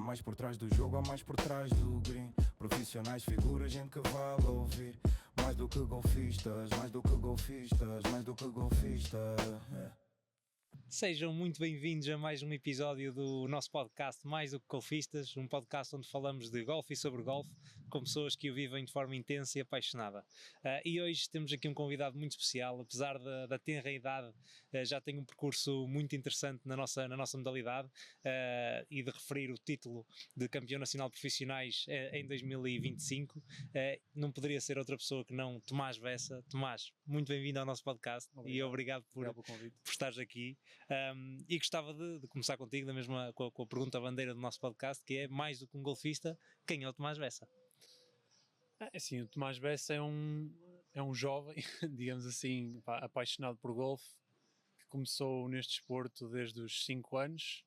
mais por trás do jogo ou mais por trás do green. Profissionais, figuras, gente que vale ouvir. Mais do que golfistas, mais do que golfistas, mais do que golfistas. Sejam muito bem-vindos a mais um episódio do nosso podcast Mais do que Golfistas, um podcast onde falamos de golfe e sobre golfe, com pessoas que o vivem de forma intensa e apaixonada. E hoje temos aqui um convidado muito especial, apesar da tenra idade, já tem um percurso muito interessante na nossa modalidade, e de referir o título de campeão nacional de profissionais em 2025, não poderia ser outra pessoa que não Tomás Bessa. Tomás, muito bem-vindo ao nosso podcast. Obrigado. E obrigado por estares aqui. E gostava de começar contigo com a pergunta bandeira do nosso podcast, que é: mais do que um golfista, quem é o Tomás Bessa? Assim, o Tomás Bessa é um jovem, digamos assim, apaixonado por golfe, que começou neste desporto desde os 5 anos,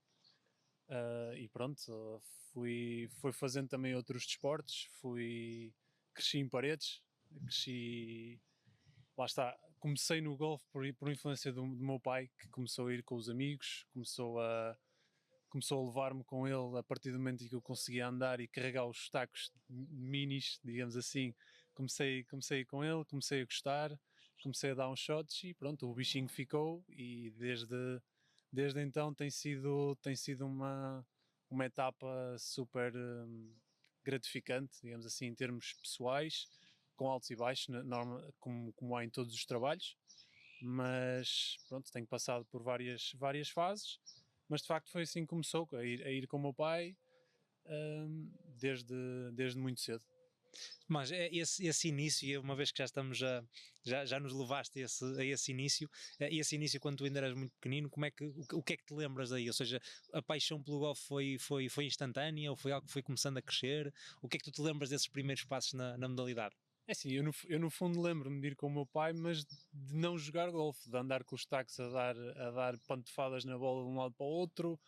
e pronto, fui fazendo também outros desportos, cresci em Paredes, lá está, comecei no golfe por influência do meu pai, que começou a ir com os amigos, começou a levar-me com ele a partir do momento em que eu conseguia andar e carregar os tacos minis, digamos assim. Comecei a ir com ele, comecei a gostar, comecei a dar uns shots e pronto, o bichinho ficou, e desde então tem sido uma etapa super gratificante, digamos assim, em termos pessoais, com altos e baixos, como há em todos os trabalhos, mas pronto, tenho passado por várias fases, mas de facto foi assim que começou, a ir com o meu pai, desde muito cedo. Mas esse início, uma vez que já estamos já nos levaste a esse início quando tu ainda eras muito pequenino, o que é que te lembras aí? Ou seja, a paixão pelo golfe foi instantânea, ou foi algo que foi começando a crescer? O que é que tu te lembras desses primeiros passos na modalidade? É assim, eu no fundo lembro-me de ir com o meu pai, mas de não jogar golfe, de andar com os tacos a dar pantofadas na bola de um lado para o outro,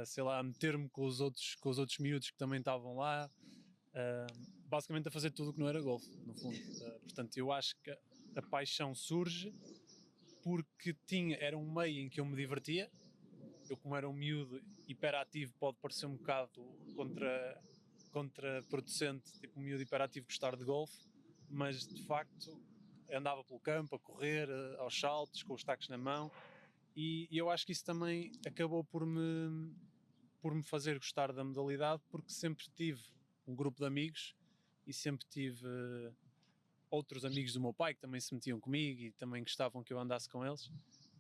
sei lá, a meter-me com os outros miúdos que também estavam lá, basicamente a fazer tudo o que não era golfe, no fundo. Portanto, eu acho que a paixão surge porque era um meio em que eu me divertia. Eu, como era um miúdo hiperativo, pode parecer um bocado contraproducente, tipo um miúdo hiperativo gostar de golfe, mas de facto andava pelo campo a correr, aos saltos, com os tacos na mão, e eu acho que isso também acabou por me fazer gostar da modalidade, porque sempre tive um grupo de amigos e sempre tive outros amigos do meu pai que também se metiam comigo e também gostavam que eu andasse com eles.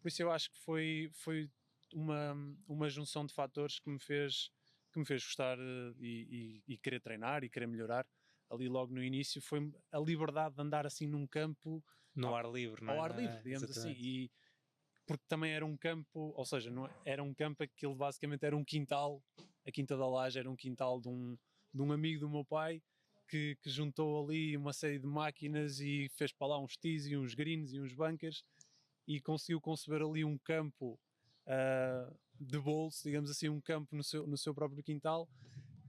Por isso eu acho que foi uma junção de fatores que me fez gostar e querer treinar e querer melhorar. Ali logo no início foi a liberdade de andar assim num campo no ar livre, não é? Ao ar livre, digamos assim, e porque também era um campo, ou seja, não era um campo, aquilo basicamente era um quintal. A Quinta da Laje era um quintal de um amigo do meu pai, que juntou ali uma série de máquinas e fez para lá uns tees e uns greens e uns bunkers, e conseguiu conceber ali um campo de bolso, digamos assim, um campo no seu próprio quintal,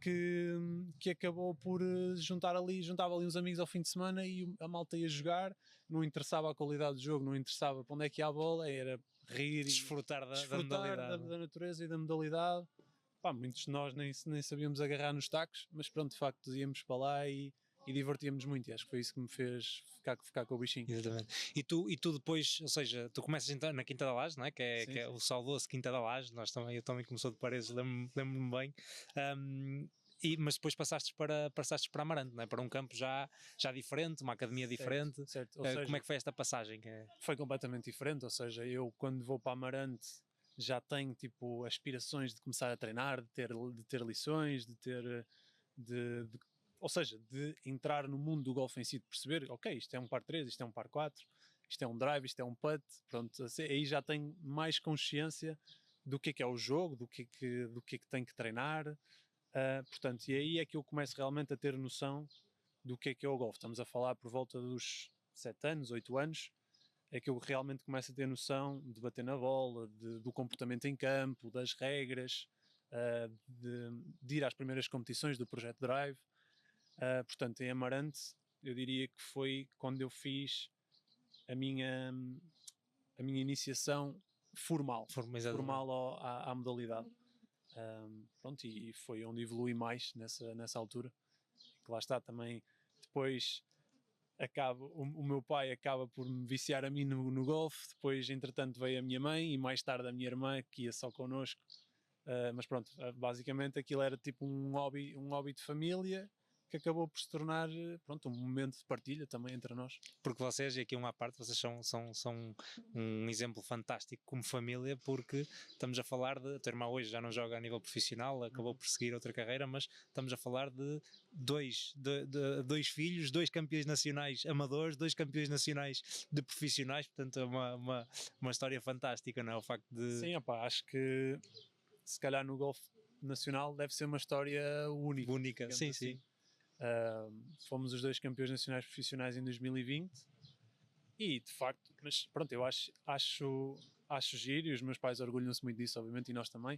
que acabou por juntava ali uns amigos ao fim de semana, e a malta ia jogar, não interessava a qualidade do jogo, não interessava para onde é que ia a bola, era rir e desfrutar da natureza e da modalidade. Pá, muitos de nós nem sabíamos agarrar nos tacos, mas pronto, de facto íamos para lá e divertíamos muito, e acho que foi isso que me fez ficar com o bichinho. Exatamente. E tu depois, ou seja, tu começas então na Quinta da Laje, não é? Que é o saudoso Quinta da Laje. Eu também comecei de Paredes, lembro-me bem. Mas depois passaste para Amarante, não é? Para um campo já diferente, uma academia diferente. Certo. Ou seja, como é que foi esta passagem? Foi completamente diferente, ou seja, eu quando vou para Amarante já tenho tipo aspirações de começar a treinar, de ter lições, ou seja, de entrar no mundo do golfe em si, de perceber, ok, isto é um par 3, isto é um par 4, isto é um drive, isto é um putt, pronto, assim, aí já tenho mais consciência do que é o jogo, do que é que tenho que treinar, portanto, e aí é que eu começo realmente a ter noção do que é o golfe. Estamos a falar por volta dos 7 anos, 8 anos, é que eu realmente começo a ter noção de bater na bola, do comportamento em campo, das regras, de ir às primeiras competições do Projeto Drive. Portanto, em Amarante, eu diria que foi quando eu fiz a minha iniciação formal à modalidade. Pronto, e foi onde evolui mais nessa altura. Que lá está também, depois o meu pai acaba por me viciar a mim no golfe, depois entretanto veio a minha mãe e mais tarde a minha irmã, que ia só connosco. Mas pronto, basicamente aquilo era tipo um hobby de família que acabou por se tornar, pronto, um momento de partilha também entre nós. Porque vocês, e aqui uma parte, vocês são um exemplo fantástico como família, porque estamos a falar de, a tua irmã hoje já não joga a nível profissional, acabou por seguir outra carreira, mas estamos a falar de dois filhos, 2 campeões nacionais amadores, 2 campeões nacionais de profissionais, portanto é uma história fantástica, não é? O facto de... Sim, opa, acho que se calhar no golfe nacional deve ser uma história única. Única, sim, assim. sim. Fomos os 2 campeões nacionais profissionais em 2020 e de facto, mas pronto, eu acho giro e os meus pais orgulham-se muito disso, obviamente, e nós também,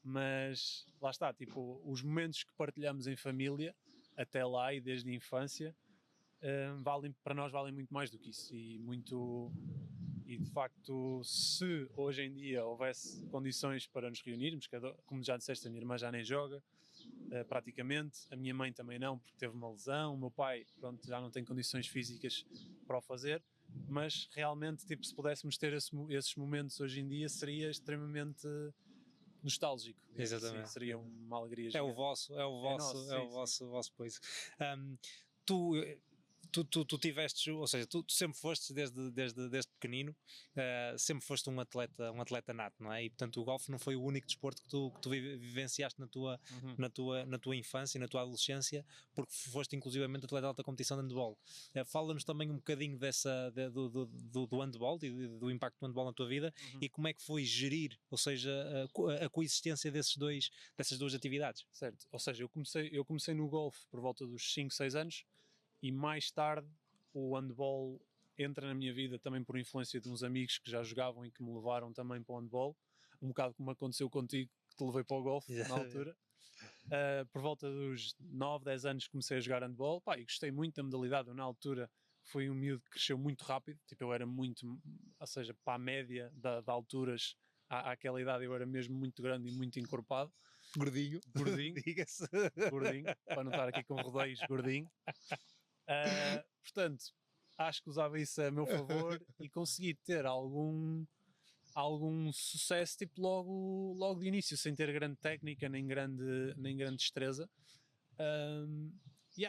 mas lá está, tipo, os momentos que partilhamos em família até lá e desde a infância para nós valem muito mais do que isso e de facto, se hoje em dia houvesse condições para nos reunirmos, como já disseste, a minha irmã já nem joga praticamente, a minha mãe também não, porque teve uma lesão, o meu pai, pronto, já não tem condições físicas para o fazer, mas realmente, tipo, se pudéssemos ter esses momentos hoje em dia, seria extremamente nostálgico. Exatamente. Assim, seria uma alegria É o gigante. vosso, vosso país. Tu tiveste, ou seja, tu sempre fostes desde pequenino, sempre foste um atleta nato, não é? E portanto o golfe não foi o único desporto que tu vivenciaste na tua infância, na tua adolescência, porque foste inclusivamente atleta de alta competição de handball. Fala-nos também um bocadinho do handball e do impacto do handball na tua vida e como é que foi gerir, ou seja, a coexistência dessas duas atividades. Certo, ou seja, eu comecei no golfe por volta dos 5, 6 anos. E mais tarde o handball entra na minha vida também por influência de uns amigos que já jogavam e que me levaram também para o handball, um bocado como aconteceu contigo, que te levei para o golfe na altura. Por volta dos 9, 10 anos comecei a jogar handball, pá, e gostei muito da modalidade. Eu, na altura fui um miúdo que cresceu muito rápido, tipo, eu era muito, ou seja, para a média de alturas àquela idade eu era mesmo muito grande e muito encorpado. Gordinho, diga-se. Gordinho, para não estar aqui com rodeios, gordinho. Portanto, acho que usava isso a meu favor e consegui ter algum sucesso tipo logo de início, sem ter grande técnica nem grande destreza.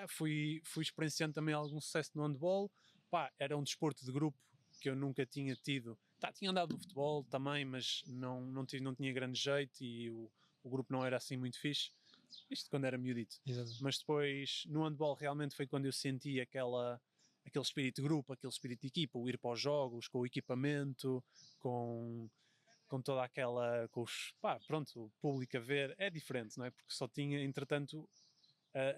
Fui experienciando também algum sucesso no handball. Pá, era um desporto de grupo que eu nunca tinha tido. Tinha andado no futebol também, mas não tinha grande jeito e o grupo não era assim muito fixe. Isto quando era miudito. Exato. Mas depois no handball realmente foi quando eu senti aquele espírito de grupo, aquele espírito de equipa, o ir para os jogos, com o equipamento, com toda aquela, o público a ver, é diferente, não é? Porque só tinha, entretanto,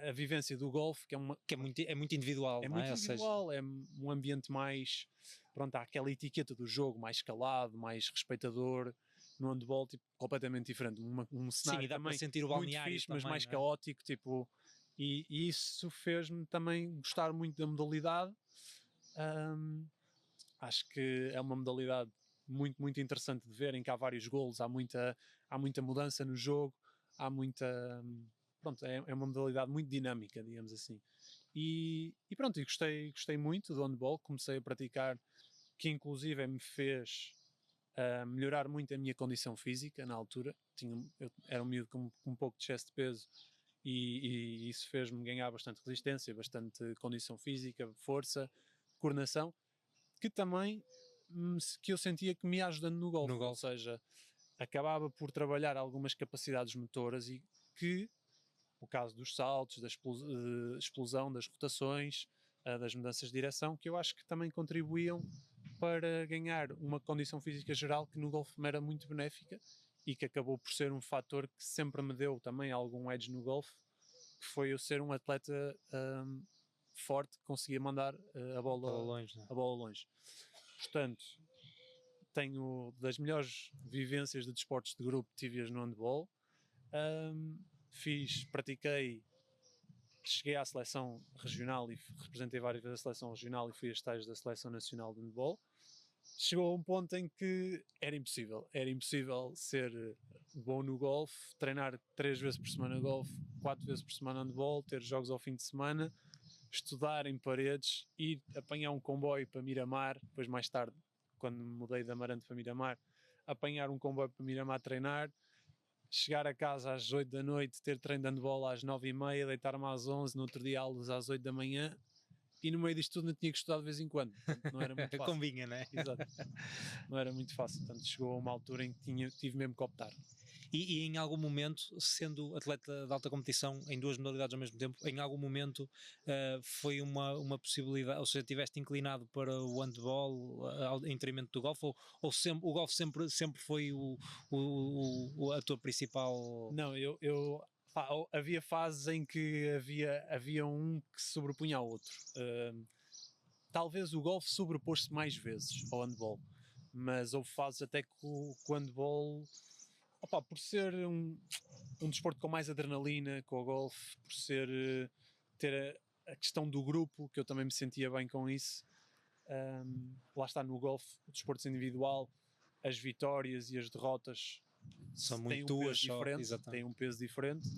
a vivência do golfe, que é muito individual, é não muito é? individual, é um ambiente mais, há aquela etiqueta do jogo, mais escalado, mais respeitador. No handball, tipo, completamente diferente. Um cenário sim, dá também para sentir o muito balneário fixe, também, mas mais é? caótico, tipo, e isso fez-me também gostar muito da modalidade. Acho que é uma modalidade muito, muito interessante de ver, em que há vários golos, há muita mudança no jogo, há muita... é uma modalidade muito dinâmica, digamos assim. E pronto, gostei muito do handball, comecei a praticar, que inclusive me fez melhorar muito a minha condição física na altura. Eu era um miúdo com um pouco de excesso de peso e isso fez-me ganhar bastante resistência, bastante condição física, força, coordenação, que também que eu sentia que me ia ajudando no golfe. Ou seja, acabava por trabalhar algumas capacidades motoras e que, o caso dos saltos, da explosão, das rotações, das mudanças de direção, que eu acho que também contribuíam para ganhar uma condição física geral que no golfe me era muito benéfica e que acabou por ser um fator que sempre me deu também algum edge no golfe, que foi eu ser um atleta forte que conseguia mandar a bola longe. Portanto, tenho das melhores vivências de desportos de grupo que tive no handball. Pratiquei, cheguei à seleção regional e representei várias vezes a seleção regional e fui a estágios da seleção nacional de handball. Chegou a um ponto em que era impossível ser bom no golfe, treinar 3 vezes por semana golfe, 4 vezes por semana handball, ter jogos ao fim de semana, estudar em Paredes, ir apanhar um comboio para Miramar, depois mais tarde, quando me mudei de Amarante para Miramar, apanhar um comboio para Miramar treinar, chegar a casa às 8 da noite, ter treino de handball às 9h30, deitar-me às 11, no outro dia aulas às 8 da manhã, e no meio disto tudo eu tinha que estudar de vez em quando, portanto, não era muito fácil. Convinha, não é? Exato. Não era muito fácil, portanto chegou a uma altura em que tive mesmo que optar. E em algum momento, sendo atleta de alta competição em 2 modalidades ao mesmo tempo, em algum momento foi uma possibilidade, ou seja, tiveste inclinado para o handball em detrimento do golfe, ou sempre, o golfe sempre foi a tua principal... Não, havia fases em que havia um que se sobrepunha ao outro. Talvez o golfe sobrepôs-se mais vezes ao handball, mas houve fases até que o handball, por ser um desporto com mais adrenalina que o golfe, por ter a questão do grupo, que eu também me sentia bem com isso. Lá está, no golfe, o desporto individual, as vitórias e as derrotas são têm muito um duas peso só, diferente, têm um peso diferente.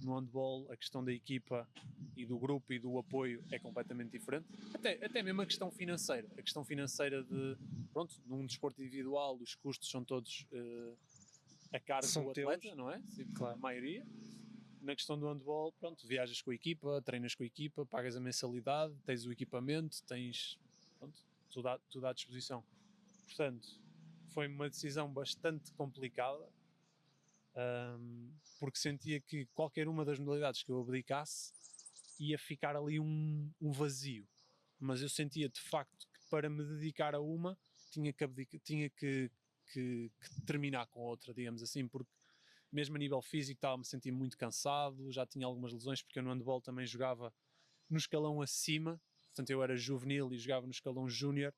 No handball, a questão da equipa e do grupo e do apoio é completamente diferente. Até mesmo a questão financeira. A questão financeira num desporto individual, os custos são todos a cargo do atleta, não é? Sim, claro. A maioria. Na questão do handball, viajas com a equipa, treinas com a equipa, pagas a mensalidade, tens o equipamento, tens tudo à disposição. Portanto, foi uma decisão bastante complicada, porque sentia que qualquer uma das modalidades que eu abdicasse ia ficar ali um vazio. Mas eu sentia de facto que para me dedicar a uma tinha que terminar com outra, digamos assim, porque mesmo a nível físico estava-me a sentir muito cansado, já tinha algumas lesões, porque eu no handball também jogava no escalão acima, portanto eu era juvenil e jogava no escalão júnior,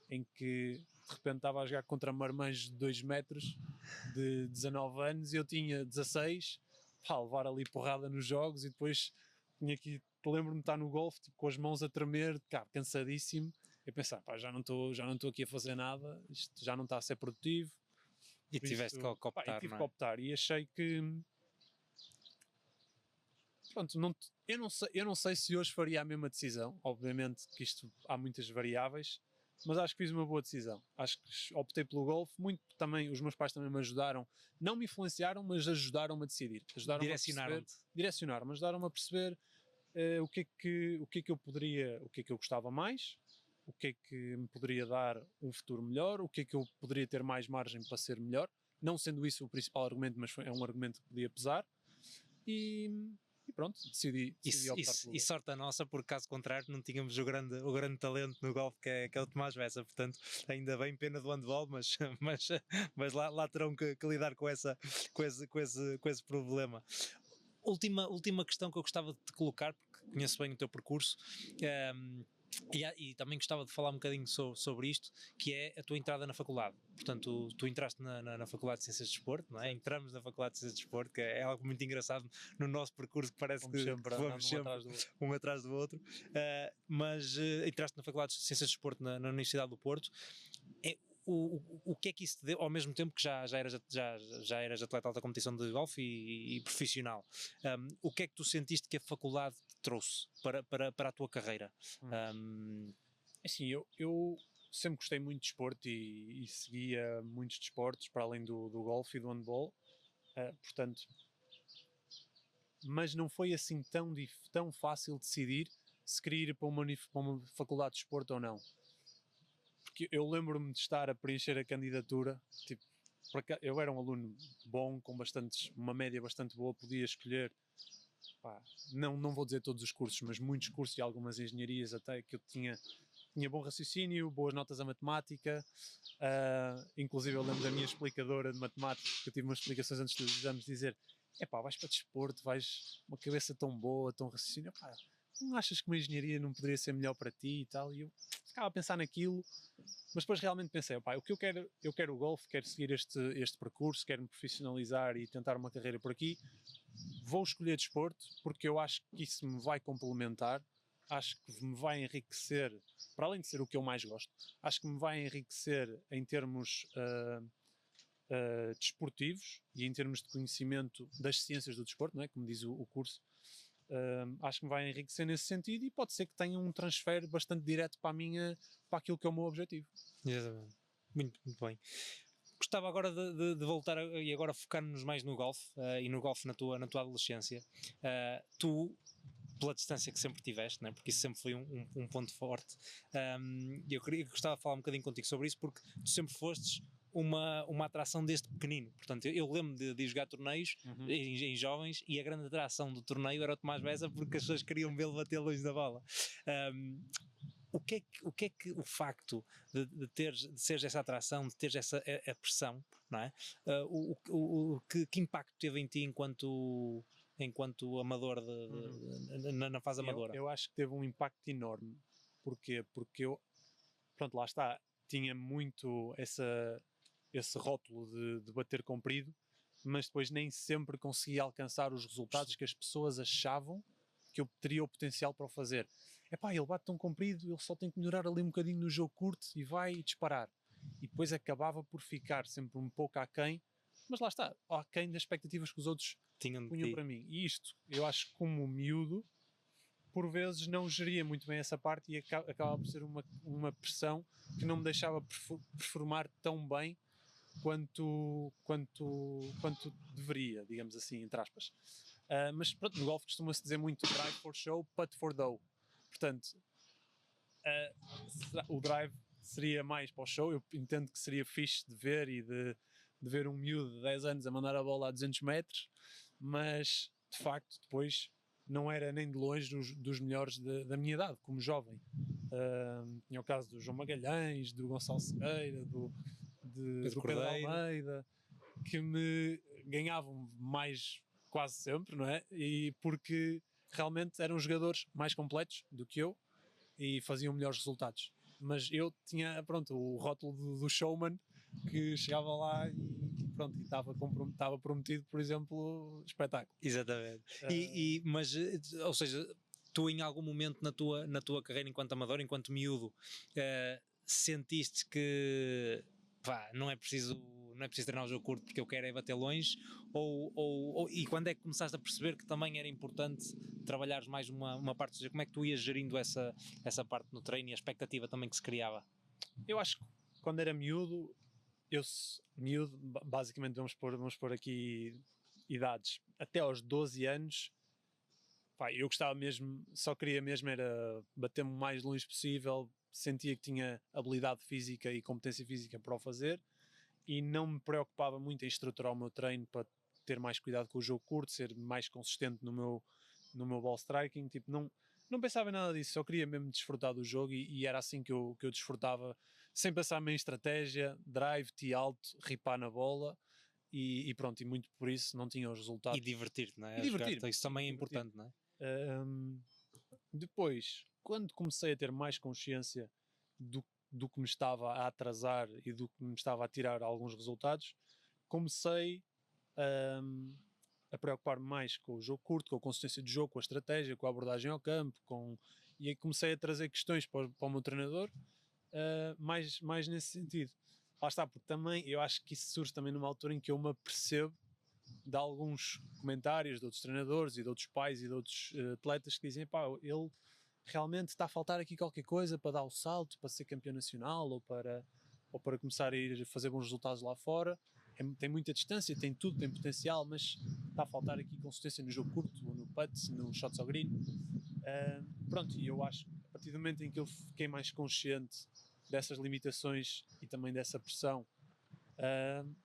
em que de repente estava a jogar contra marmães de 2 metros de 19 anos e eu tinha 16, levar ali porrada nos jogos, e depois lembro-me de estar no golfe com as mãos a tremer, cansadíssimo, e pensar, já não estou aqui a fazer nada, isto já não está a ser produtivo. E tiveste que optar, tive que optar, e achei que eu não sei se hoje faria a mesma decisão. Obviamente que há muitas variáveis, mas acho que fiz uma boa decisão. Acho que optei pelo golfe, muito também, os meus pais também me ajudaram, não me influenciaram, mas ajudaram-me a decidir. Direcionaram-me, ajudaram-me a perceber o que é que eu gostava mais, o que é que me poderia dar um futuro melhor, o que é que eu poderia ter mais margem para ser melhor, não sendo isso o principal argumento, mas é um argumento que podia pesar, e pronto, decidi optar pelo... E sorte a nossa, porque caso contrário não tínhamos o grande talento no golfe que é o Tomás Bessa, portanto ainda bem, pena do handball, mas lá terão que lidar com esse problema. Última questão que eu gostava de te colocar, porque conheço bem o teu percurso, e também gostava de falar um bocadinho sobre isto, que é a tua entrada na faculdade. Portanto, tu entraste na Faculdade de Ciências de Desporto, não é? Entramos na Faculdade de Ciências de Desporto, que é algo muito engraçado no nosso percurso, que parece que vamos sempre um atrás do outro. Mas entraste na Faculdade de Ciências de Desporto na Universidade do Porto. O que é que isso te deu, ao mesmo tempo que já eras atleta de alta competição de golfe e profissional? O que é que tu sentiste que a faculdade te trouxe para a tua carreira? Assim, eu sempre gostei muito de desporto e seguia muitos desportos para além do golfe e do handball, portanto, mas não foi assim tão fácil decidir se queria ir para uma faculdade de desporto ou não. Porque eu lembro-me de estar a preencher a candidatura, eu era um aluno bom, com uma média bastante boa, podia escolher, não vou dizer todos os cursos, mas muitos cursos e algumas engenharias até, que eu tinha bom raciocínio, boas notas a matemática, inclusive eu lembro da minha explicadora de matemática, que eu tive umas explicações antes dos exames, dizer, vais para desporto, vais uma cabeça tão boa, tão raciocínio, não achas que uma engenharia não poderia ser melhor para ti e tal? E eu ficava a pensar naquilo, mas depois realmente pensei, o que eu quero o golfe, quero seguir este percurso, quero me profissionalizar e tentar uma carreira por aqui, vou escolher desporto, porque eu acho que isso me vai complementar, acho que me vai enriquecer, para além de ser o que eu mais gosto, acho que me vai enriquecer em termos desportivos e em termos de conhecimento das ciências do desporto, não é? Como diz o curso, acho que me vai enriquecer nesse sentido e pode ser que tenha um transfer bastante direto para aquilo que é o meu objetivo. Exatamente. Muito bem. Gostava agora de voltar e agora focar-nos mais no golfe e no golfe na tua adolescência. Tu, pela distância que sempre tiveste, né? Porque isso sempre foi um ponto forte, eu gostava de falar um bocadinho contigo sobre isso, porque tu sempre fostes uma atração desde pequenino. Portanto, eu lembro de jogar torneios em jovens, e a grande atração do torneio era o Tomás Bessa, porque as pessoas queriam vê-lo bater longe da bola. O que é que o facto de seres essa atração, de teres essa a pressão, não é? Que impacto teve em ti enquanto amador na fase amadora? Eu acho que teve um impacto enorme. Porquê? Porque eu, pronto, lá está, tinha muito esse rótulo de bater comprido, mas depois nem sempre conseguia alcançar os resultados que as pessoas achavam que eu teria o potencial para o fazer. Epá, ele bate tão comprido, ele só tem que melhorar ali um bocadinho no jogo curto e vai disparar. E depois acabava por ficar sempre um pouco aquém, mas lá está, aquém das expectativas que os outros punham para mim. E isto, eu acho que como miúdo, por vezes não geria muito bem essa parte e acabava por ser uma pressão que não me deixava performar tão bem quanto deveria, digamos assim, entre aspas. Mas pronto, no golfe costuma-se dizer muito drive for show, putt for dough. Portanto, o drive seria mais para o show. Eu entendo que seria fixe de ver e de ver um miúdo de 10 anos a mandar a bola a 200 metros, mas de facto depois não era nem de longe dos melhores da minha idade, como jovem. Tinha o caso do João Magalhães, do Gonçalo Sequeira, do Pedro Almeida, que me ganhavam mais quase sempre, não é? E porque realmente eram jogadores mais completos do que eu e faziam melhores resultados. Mas eu tinha, pronto, o rótulo do showman, que chegava lá e pronto, e estava prometido, por exemplo, espetáculo. Exatamente. Mas, ou seja, tu em algum momento na tua carreira enquanto amador, enquanto miúdo, sentiste que pá, não é preciso treinar o jogo curto porque eu quero é bater longe, e quando é que começaste a perceber que também era importante trabalhares mais uma parte, ou seja, como é que tu ias gerindo essa parte no treino e a expectativa também que se criava? Eu acho que quando era miúdo, basicamente vamos pôr aqui idades, até aos 12 anos, pá, eu gostava mesmo, só queria mesmo era bater-me o mais longe possível, sentia que tinha habilidade física e competência física para o fazer, e não me preocupava muito em estruturar o meu treino para ter mais cuidado com o jogo curto, ser mais consistente no meu ball striking, tipo, não pensava em nada disso, só queria mesmo desfrutar do jogo e era assim que eu desfrutava, sem pensar em estratégia, drive, tee alto, ripar na bola e pronto, e muito por isso não tinha os resultados. E divertir-te, não é? Divertir-me. Isso também é importante, não é? Depois, quando comecei a ter mais consciência do que me estava a atrasar e do que me estava a tirar alguns resultados, comecei a preocupar-me mais com o jogo curto, com a consistência de jogo, com a estratégia, com a abordagem ao campo, e aí comecei a trazer questões para o meu treinador, mais nesse sentido. Lá está, porque também eu acho que isso surge também numa altura em que eu me apercebo de alguns comentários de outros treinadores e de outros pais e de outros atletas que dizem, pá, ele realmente está a faltar aqui qualquer coisa para dar o salto, para ser campeão nacional ou para começar a ir fazer bons resultados lá fora. Tem muita distância, tem tudo, tem potencial, mas está a faltar aqui consistência no jogo curto, no putt, no shots ao green. Pronto, e eu acho que a partir do momento em que eu fiquei mais consciente dessas limitações e também dessa pressão,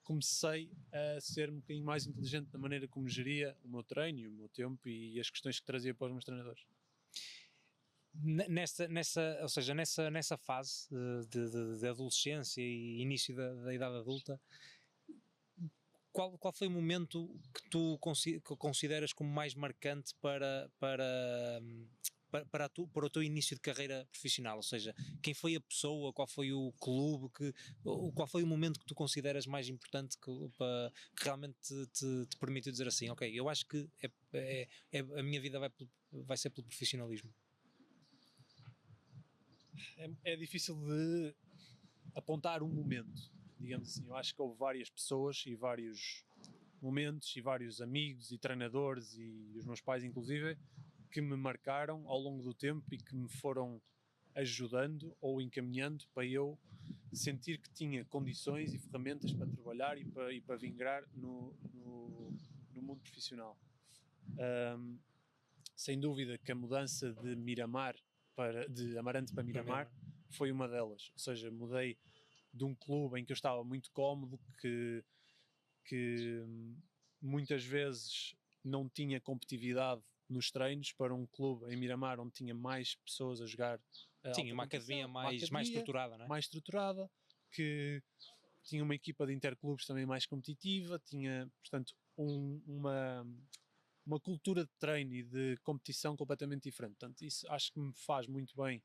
comecei a ser um bocadinho mais inteligente na maneira como geria o meu treino e o meu tempo e as questões que trazia para os meus treinadores. Ou seja, nessa fase de adolescência e início da idade adulta, qual foi o momento que tu consideras como mais marcante para o teu início de carreira profissional? Ou seja, quem foi a pessoa, qual foi o clube, qual foi o momento que tu consideras mais importante que realmente te permitiu dizer assim, ok, eu acho que a minha vida vai ser pelo profissionalismo? É difícil de apontar um momento, digamos assim. Eu acho que houve várias pessoas e vários momentos e vários amigos e treinadores e os meus pais inclusive que me marcaram ao longo do tempo e que me foram ajudando ou encaminhando para eu sentir que tinha condições e ferramentas para trabalhar e para vingrar no mundo profissional. Sem dúvida que a mudança de de Amarante para Miramar foi uma delas, ou seja, mudei de um clube em que eu estava muito cómodo, que muitas vezes não tinha competitividade nos treinos, para um clube em Miramar onde tinha mais pessoas a jogar. Sim, uma academia mais estruturada, não é? Mais estruturada, que tinha uma equipa de interclubes também mais competitiva, tinha, portanto, uma cultura de treino e de competição completamente diferente. Portanto, isso acho que me faz muito bem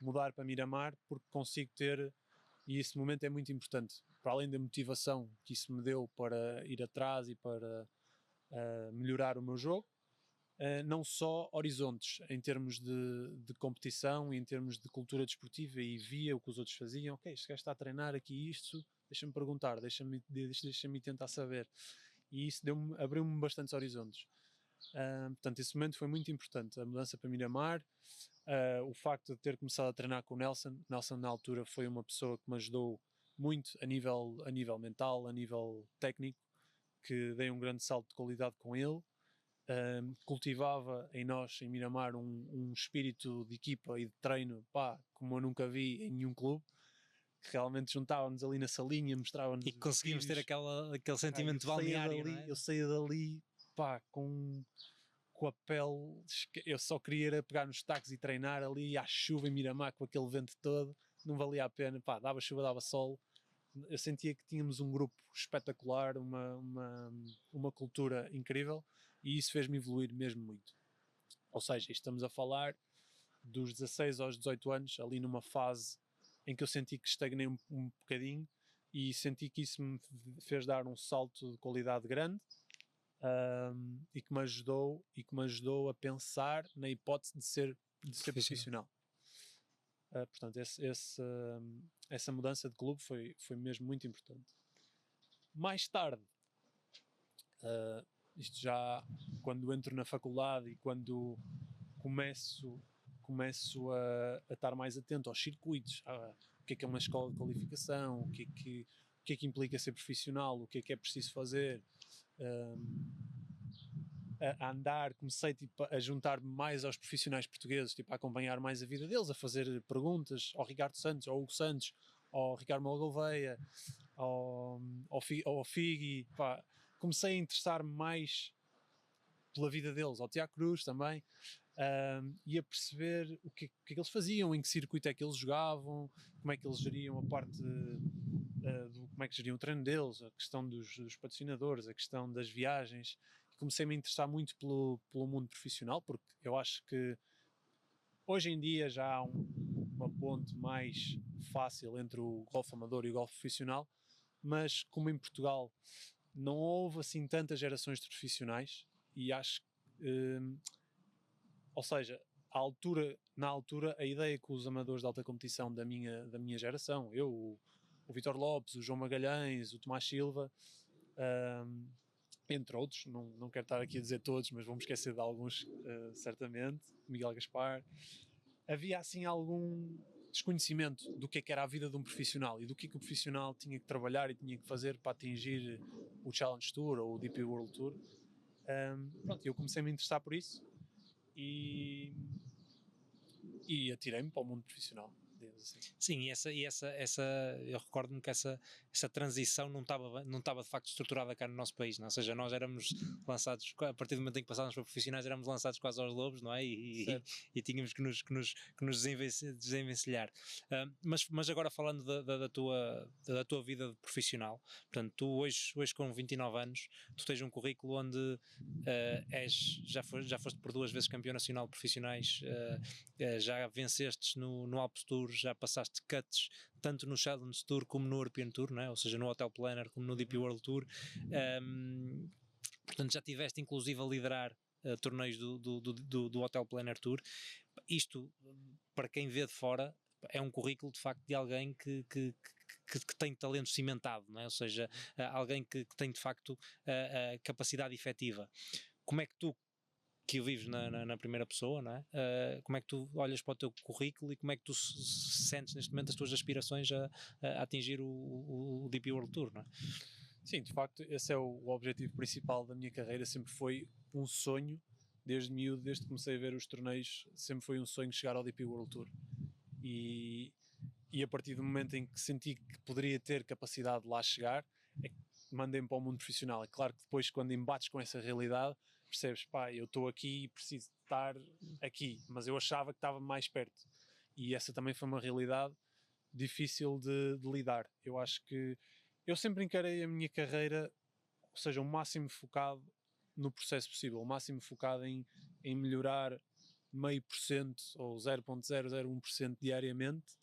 mudar para Miramar, porque consigo ter, e esse momento é muito importante, para além da motivação que isso me deu para ir atrás e para melhorar o meu jogo, não só horizontes em termos de competição e em termos de cultura desportiva, e via o que os outros faziam. Ok, este gajo está a treinar aqui isto, deixa-me perguntar, deixa-me tentar saber, e isso abriu-me bastantes horizontes. Portanto, esse momento foi muito importante, a mudança para Miramar, o facto de ter começado a treinar com o Nelson. Nelson na altura foi uma pessoa que me ajudou muito a nível mental, a nível técnico, que dei um grande salto de qualidade com ele. Cultivava em nós, em Miramar, um espírito de equipa e de treino, como eu nunca vi em nenhum clube, que realmente juntávamos ali na salinha, mostrávamos e conseguimos ter aquele sentimento balneário, não é? Eu saía dali com a pele, eu só queria pegar nos tacos e treinar ali à chuva em Miramar, com aquele vento todo, não valia a pena, dava chuva, dava sol. Eu sentia que tínhamos um grupo espetacular, uma cultura incrível, e isso fez-me evoluir mesmo muito. Ou seja, estamos a falar dos 16 aos 18 anos, ali numa fase em que eu senti que estagnei um bocadinho, e senti que isso me fez dar um salto de qualidade grande, e que me ajudou a pensar na hipótese de ser profissional. Portanto, essa mudança de clube foi mesmo muito importante. Mais tarde, isto já quando entro na faculdade e quando começo a estar mais atento aos circuitos, o que é uma escola de qualificação, o que é que implica ser profissional, o que é preciso fazer, a andar, comecei a juntar-me mais aos profissionais portugueses, a acompanhar mais a vida deles, a fazer perguntas ao Ricardo Santos, ao Hugo Santos, ao Ricardo Gouveia, ao Figui. Comecei a interessar-me mais pela vida deles, ao Tiago Cruz também, e a perceber o que é que eles faziam, em que circuito é que eles jogavam, como é que eles geriam a parte como é que geriam o treino deles, a questão dos patrocinadores, a questão das viagens. Comecei-me a interessar muito pelo mundo profissional, porque eu acho que hoje em dia já há uma ponte mais fácil entre o golfe amador e o golfe profissional, mas como em Portugal não houve assim tantas gerações de profissionais, e acho ou seja, na altura a ideia que os amadores de alta competição da minha geração, eu, o Vítor Lopes, o João Magalhães, o Tomás Silva, entre outros, não quero estar aqui a dizer todos, mas vamos esquecer de alguns, certamente, Miguel Gaspar, havia assim algum desconhecimento do que era a vida de um profissional e do que o profissional tinha que trabalhar e tinha que fazer para atingir o Challenge Tour ou o DP World Tour. Eu comecei-me a interessar por isso e atirei-me para o mundo profissional. Assim. Sim, eu recordo-me que essa transição não estava de facto estruturada cá no nosso país, não? Ou seja, nós éramos lançados, a partir do momento em que passávamos para profissionais, éramos lançados quase aos lobos, não é? E tínhamos que nos desenvencilhar. Mas agora falando da tua vida profissional, portanto, tu hoje com 29 anos, tu tens um currículo onde já foste por 2 vezes campeão nacional de profissionais, já vencestes no Alps Tour, já passaste cuts tanto no Challenge Tour como no European Tour, não é? Ou seja, no Hotel Planner como no DP World Tour. Portanto, já tiveste inclusive a liderar torneios do Hotel Planner Tour. Isto, para quem vê de fora, é um currículo de facto de alguém que tem talento cimentado, não é? Ou seja, alguém que tem de facto a capacidade efetiva. Como é que tu, que o vives na primeira pessoa, não é? Como é que tu olhas para o teu currículo e como é que tu sentes neste momento as tuas aspirações a atingir o DP World Tour, não é? Sim, de facto, esse é o objetivo principal da minha carreira, sempre foi um sonho, desde miúdo, desde que comecei a ver os torneios, sempre foi um sonho chegar ao DP World Tour. E a partir do momento em que senti que poderia ter capacidade de lá chegar, é que mandei-me para o mundo profissional. É claro que depois, quando embates com essa realidade, percebes, pá, eu estou aqui e preciso estar aqui, mas eu achava que estava mais perto. E essa também foi uma realidade difícil de lidar. Eu acho que eu sempre encarei a minha carreira, ou seja, o máximo focado no processo possível, o máximo focado em melhorar 0,5% ou 0,001% diariamente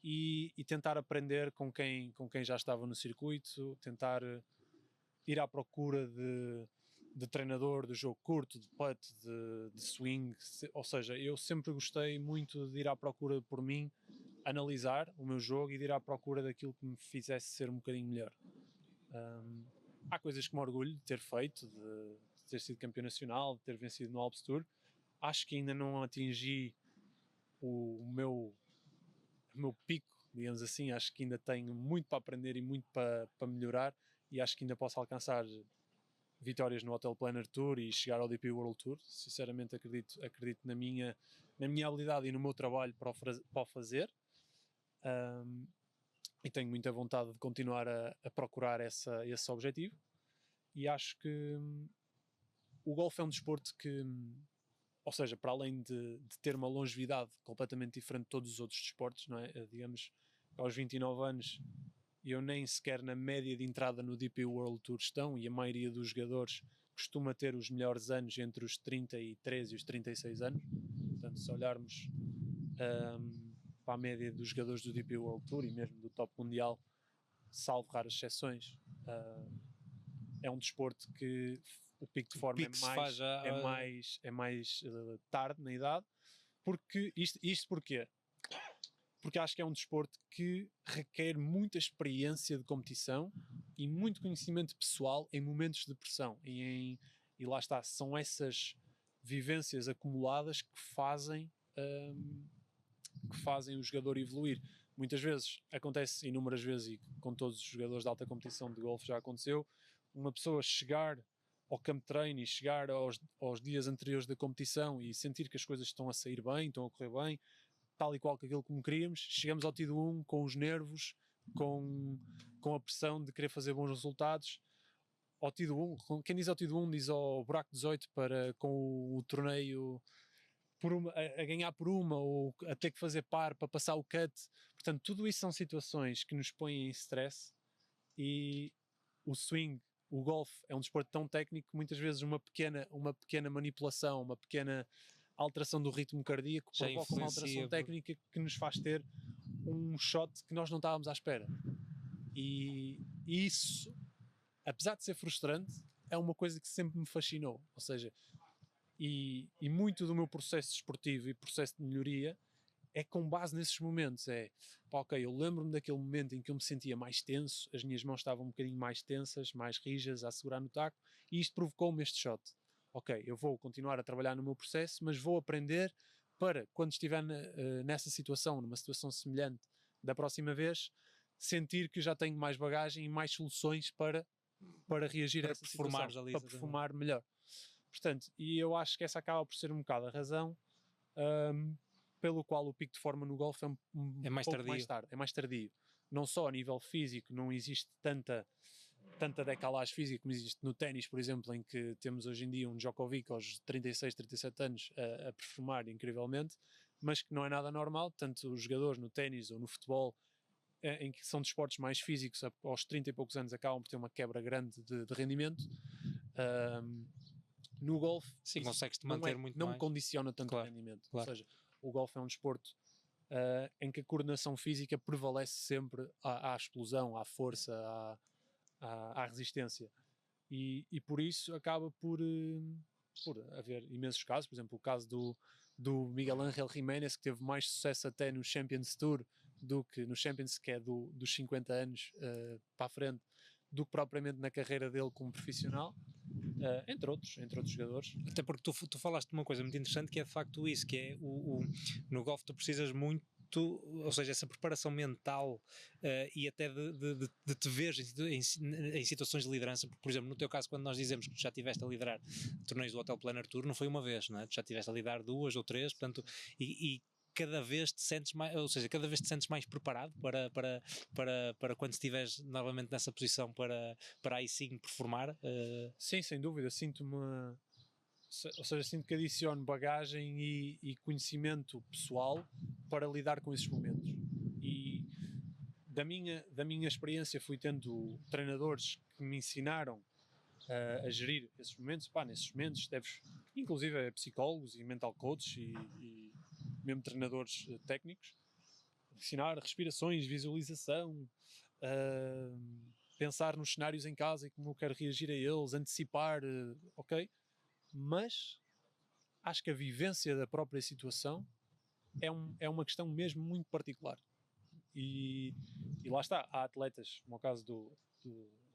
e tentar aprender com quem já estava no circuito, tentar ir à procura de treinador, de jogo curto, de putt, de swing, ou seja, eu sempre gostei muito de ir à procura por mim, analisar o meu jogo e de ir à procura daquilo que me fizesse ser um bocadinho melhor. Há coisas que me orgulho de ter feito, de ter sido campeão nacional, de ter vencido no Alps Tour. Acho que ainda não atingi o meu pico, digamos assim. Acho que ainda tenho muito para aprender e muito para melhorar, e acho que ainda posso alcançar vitórias no Hotel Planner Tour e chegar ao DP World Tour. Sinceramente acredito na minha habilidade e no meu trabalho para o fazer. E tenho muita vontade de continuar a procurar esse objetivo, e acho que o golfe é um desporto que, ou seja, para além de ter uma longevidade completamente diferente de todos os outros desportos, não é? Digamos, aos 29 anos eu nem sequer na média de entrada no DP World Tour estão, e a maioria dos jogadores costuma ter os melhores anos entre os 33 e os 36 anos. Portanto, se olharmos para a média dos jogadores do DP World Tour e mesmo do top mundial, salvo raras exceções, é um desporto que o pico de forma é mais tarde na idade. Porque isto porquê? Porque acho que é um desporto que requer muita experiência de competição e muito conhecimento pessoal em momentos de pressão. E lá está, são essas vivências acumuladas que fazem o jogador evoluir. Muitas vezes, acontece inúmeras vezes, e com todos os jogadores de alta competição de golfe já aconteceu, uma pessoa chegar ao campo de treino e chegar aos dias anteriores da competição e sentir que as coisas estão a sair bem, estão a correr bem, tal e qual que aquilo como queríamos. Chegamos ao T1 com os nervos, com a pressão de querer fazer bons resultados. Ao T1, quem diz ao T1 diz ao buraco 18 com o torneio a ganhar por uma, ou a ter que fazer par para passar o cut. Portanto, tudo isso são situações que nos põem em stress, e o swing, o golfe, é um desporto tão técnico que muitas vezes uma pequena manipulação, uma pequena alteração do ritmo cardíaco Já provoca uma alteração técnica que nos faz ter um shot que nós não estávamos à espera. E isso, apesar de ser frustrante, é uma coisa que sempre me fascinou. Ou seja, e muito do meu processo desportivo e processo de melhoria é com base nesses momentos. Ok, eu lembro-me daquele momento em que eu me sentia mais tenso, as minhas mãos estavam um bocadinho mais tensas, mais rijas, a segurar no taco, e isto provocou-me este shot. Ok, eu vou continuar a trabalhar no meu processo, mas vou aprender para, quando estiver nessa situação, numa situação semelhante da próxima vez, sentir que já tenho mais bagagem e mais soluções para reagir a essa situação, para performar melhor. Portanto, e eu acho que essa acaba por ser um bocado a razão pelo qual o pico de forma no golfe é mais tardio. É mais tardio. Não só a nível físico, não existe tanta decalagem física como existe no ténis, por exemplo, em que temos hoje em dia um Djokovic aos 36, 37 anos a performar incrivelmente, mas que não é nada normal. Tanto os jogadores no ténis ou no futebol, em que são desportos mais físicos, aos 30 e poucos anos acabam por ter uma quebra grande de rendimento. No golfe, sim, consegues-te manter muito não mais. me condiciona tanto o rendimento. Claro. Ou seja, o golfe é um desporto em que a coordenação física prevalece sempre à explosão, à força, à resistência. E por isso acaba por por haver imensos casos, por exemplo, o caso do Miguel Ángel Jiménez, que teve mais sucesso até no Champions Tour do que no Champions, que é dos 50 anos para a frente, do que propriamente na carreira dele como profissional, entre outros jogadores. Até porque tu falaste de uma coisa muito interessante, que é de facto isso, que é no golfe tu precisas muito, ou seja, essa preparação mental e até de te ver em situações de liderança, porque, por exemplo, no teu caso, quando nós dizemos que tu já estiveste a liderar torneios do Hotel Planner Tour, não foi uma vez, não é? Tu já estiveste a liderar 2 ou 3, portanto, e cada vez te sentes mais, ou seja, cada vez te sentes mais preparado para quando estiveres novamente nessa posição para aí sim performar. Sim, sem dúvida, ou seja, sinto que adiciono bagagem e conhecimento pessoal para lidar com esses momentos. E da minha experiência fui tendo treinadores que me ensinaram a gerir esses momentos. Nesses momentos deves, inclusive psicólogos e mental coaches e mesmo treinadores técnicos, ensinar respirações, visualização, pensar nos cenários em casa e como eu quero reagir a eles, antecipar, ok? Mas acho que a vivência da própria situação é uma questão mesmo muito particular. E lá está, há atletas, como o caso do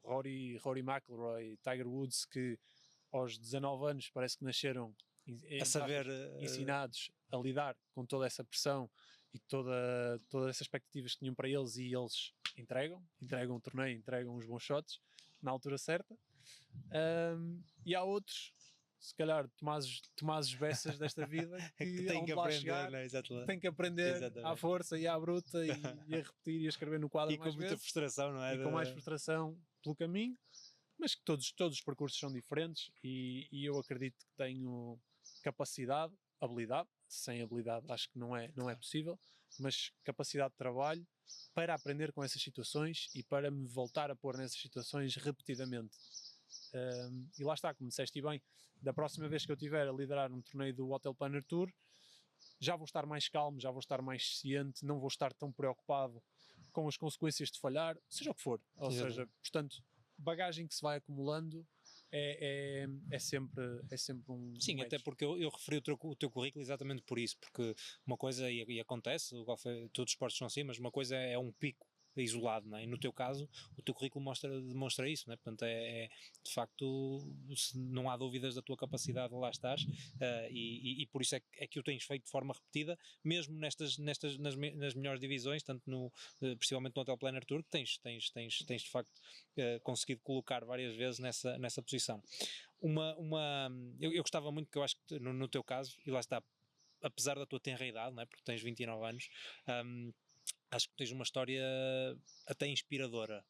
Rory McIlroy, Tiger Woods, que aos 19 anos parece que nasceram a saber, ensinados a lidar com toda essa pressão e todas essas expectativas que tinham para eles, e eles entregam o torneio, entregam os bons shots na altura certa. E há outros, se calhar Tomás Bessas desta vida, que tem que aprender, chegar, tem que aprender exatamente, à força e à bruta e a repetir e a escrever no quadro e mais com muita vezes, frustração, não é? e com mais frustração pelo caminho, mas que todos os percursos são diferentes, e eu acredito que tenho capacidade, habilidade, sem habilidade acho que não é possível, mas capacidade de trabalho para aprender com essas situações e para me voltar a pôr nessas situações repetidamente. E lá está, como disseste bem, da próxima vez que eu estiver a liderar um torneio do Hotel Planner Tour, já vou estar mais calmo, já vou estar mais ciente, não vou estar tão preocupado com as consequências de falhar, seja o que for. Ou seja, portanto, bagagem que se vai acumulando é sempre um... Sim, até porque eu referi o teu currículo exatamente por isso, porque uma coisa, e acontece, o golfe, todos os esportes são assim, mas uma coisa é um pico isolado, não é? E no teu caso, o teu currículo demonstra isso, não é? Portanto, de facto, não há dúvidas da tua capacidade de lá estares, e por isso é que o tens feito de forma repetida, mesmo nas melhores divisões, tanto principalmente no Hotel Planner Tour, que tens de facto conseguido colocar várias vezes nessa posição. Eu gostava muito, que eu acho que no teu caso, e lá está, apesar da tua tenra idade, não é? Porque tens 29 anos, acho que tens uma história até inspiradora,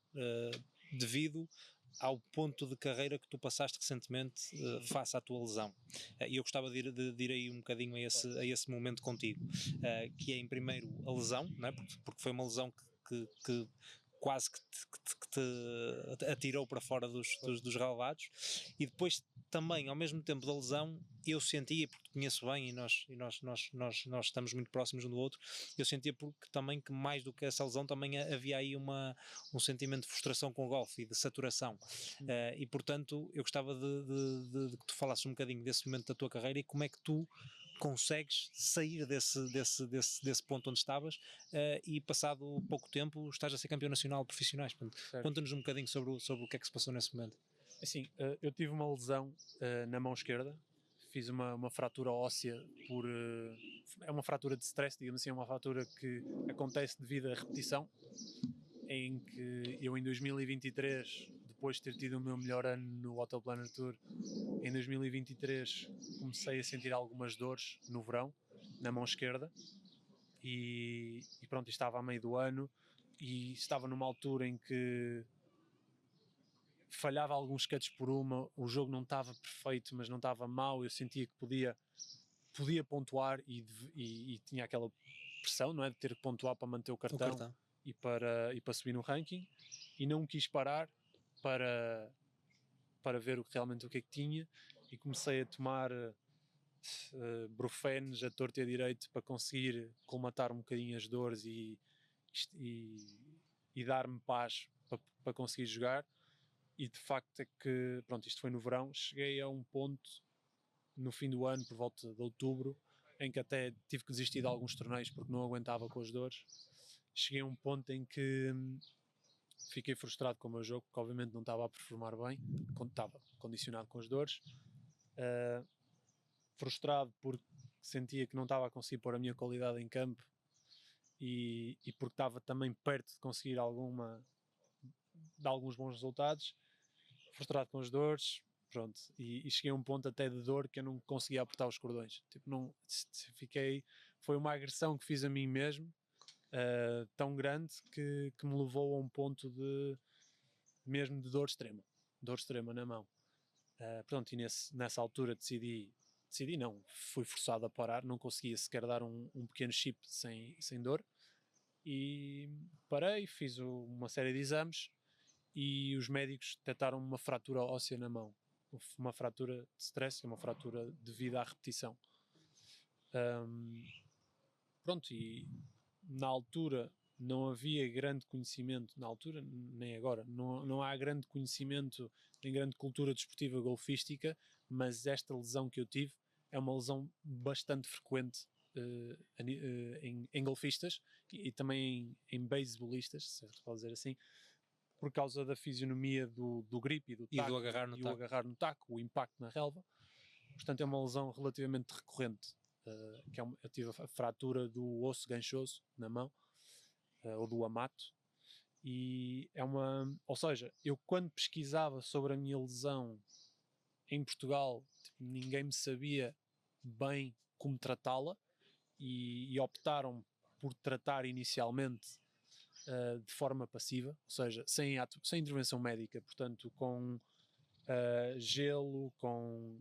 devido ao ponto de carreira que tu passaste recentemente face à tua lesão. E eu gostava de ir aí um bocadinho a esse momento contigo, que é, em primeiro, a lesão, não é? Porque foi uma lesão que quase que te atirou para fora dos relevados, e depois também, ao mesmo tempo da lesão, eu sentia, porque te conheço bem e nós estamos muito próximos um do outro, eu sentia também que mais do que essa lesão também havia aí um sentimento de frustração com o golfe e de saturação, e portanto eu gostava de que tu falasses um bocadinho desse momento da tua carreira e como é que tu consegues sair desse ponto onde estavas, e passado pouco tempo estás a ser campeão nacional de profissionais. Conta-nos um bocadinho sobre o que é que se passou nesse momento. Assim, eu tive uma lesão na mão esquerda, fiz uma fratura óssea é uma fratura de stress, digamos assim, é uma fratura que acontece devido à repetição, em que eu em 2023, depois de ter tido o meu melhor ano no Hotel Planner Tour, em 2023 comecei a sentir algumas dores no verão, na mão esquerda, e pronto, estava a meio do ano e estava numa altura em que falhava alguns cuts por o jogo não estava perfeito, mas não estava mau, eu sentia que podia pontuar e tinha aquela pressão, não é, de ter que pontuar para manter o cartão. E para subir no ranking, e não quis parar para ver realmente o que é que tinha, e comecei a tomar brufenes a torto e a direito para conseguir colmatar um bocadinho as dores e dar-me paz para conseguir jogar. E de facto é que, pronto, isto foi no verão, cheguei a um ponto no fim do ano, por volta de outubro, em que até tive que desistir de alguns torneios porque não aguentava com as dores. Cheguei a um ponto em que fiquei frustrado com o meu jogo, porque obviamente não estava a performar bem, estava condicionado com as dores. Frustrado porque sentia que não estava a conseguir pôr a minha qualidade em campo e porque estava também perto de conseguir alguns bons resultados. Frustrado com as dores, pronto, e cheguei a um ponto até de dor que eu não conseguia apertar os cordões. Tipo, não, foi uma agressão que fiz a mim mesmo, tão grande que me levou a um ponto mesmo de dor extrema na mão. Pronto, e nessa altura decidi não, fui forçado a parar, não conseguia sequer dar um pequeno chip sem dor, e parei, fiz uma série de exames e os médicos detectaram uma fratura óssea na mão, uma fratura de stress, uma fratura devido à repetição. Pronto, e na altura não havia grande conhecimento, na altura nem agora, não há grande conhecimento nem grande cultura desportiva golfística, mas esta lesão que eu tive é uma lesão bastante frequente em golfistas e também em beisebolistas, se se pode dizer assim, por causa da fisionomia do grip e do taco, do agarrar no taco, o impacto na relva. Portanto, é uma lesão relativamente recorrente. Eu tive a fratura do osso ganchoso na mão, ou do amato, e ou seja, eu quando pesquisava sobre a minha lesão em Portugal, tipo, ninguém me sabia bem como tratá-la, e optaram por tratar inicialmente de forma passiva, ou seja, sem intervenção médica, portanto com gelo, com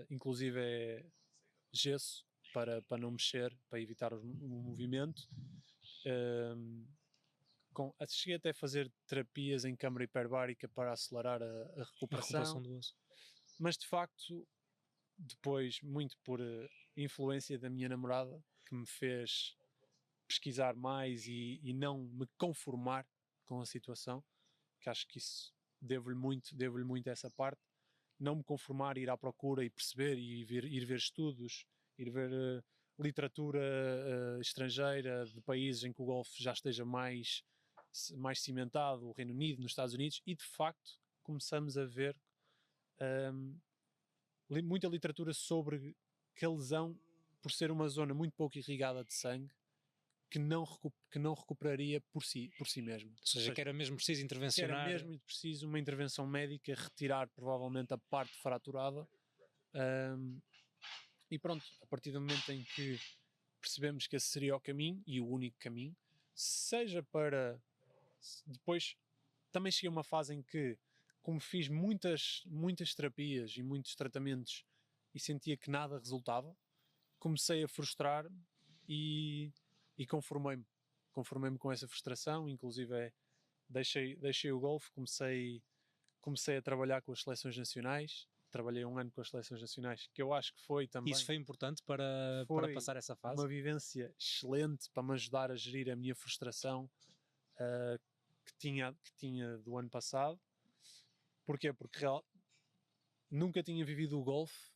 inclusive gesso para não mexer, para evitar o movimento. Cheguei até a fazer terapias em câmara hiperbárica para acelerar a recuperação do osso. Mas de facto, depois, muito por influência da minha namorada, que me fez pesquisar mais e não me conformar com a situação, que acho que isso devo-lhe muito essa parte, não me conformar, ir à procura e perceber, e ir ver estudos, ir ver literatura estrangeira de países em que o golfe já esteja mais cimentado, o Reino Unido, nos Estados Unidos, e de facto começamos a ver muita literatura sobre que a lesão, por ser uma zona muito pouco irrigada de sangue, que não recuperaria por si mesmo. Ou seja, que era mesmo preciso intervencionar. Que era mesmo preciso uma intervenção médica, retirar provavelmente a parte fraturada. E pronto, a partir do momento em que percebemos que esse seria o caminho, e o único caminho, seja para... Depois, também cheguei a uma fase em que, como fiz muitas terapias e muitos tratamentos e sentia que nada resultava, comecei a frustrar-me e conformei-me com essa frustração. Inclusive deixei o golfe, comecei a trabalhar com as seleções nacionais. Trabalhei 1 ano com as seleções nacionais, que eu acho que foi também... Isso foi importante para passar essa fase? Uma vivência excelente para me ajudar a gerir a minha frustração que tinha do ano passado. Porquê? Porque nunca tinha vivido o golfe